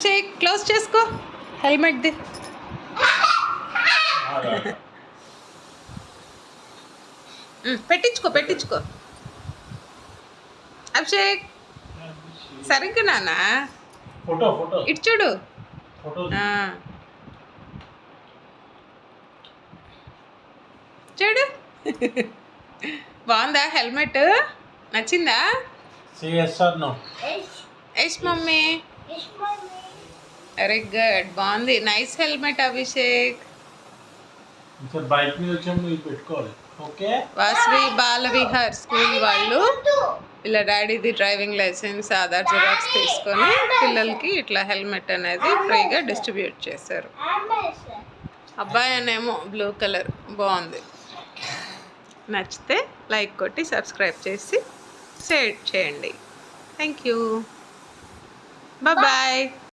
చేయి, క్లోజ్ చేసుకో హెల్మెట్ది. పెట్టించుకో అభిషేక్. సరిగ్గా నాన్న ఇటు చూడు. చూడు బాగుందా హెల్మెట్? నచ్చిందా? Yes mummy. వెరీ గుడ్, బాగుంది. Nice helmet Abhishek. Vasavi Bala Vihar school వాళ్ళు ఇలా డాడీది డ్రైవింగ్ లైసెన్స్, ఆధార్ జిరాక్స్ తీసుకొని పిల్లలకి ఇట్లా హెల్మెట్ అనేది ఫ్రీగా డిస్ట్రిబ్యూట్ చేశారు. అబ్బాయి అనేమో బ్లూ కలర్, బాగుంది. నచ్చితే లైక్ కొట్టి సబ్స్క్రైబ్ చేసి షేర్ చేయండి. Thank you. బాయ్.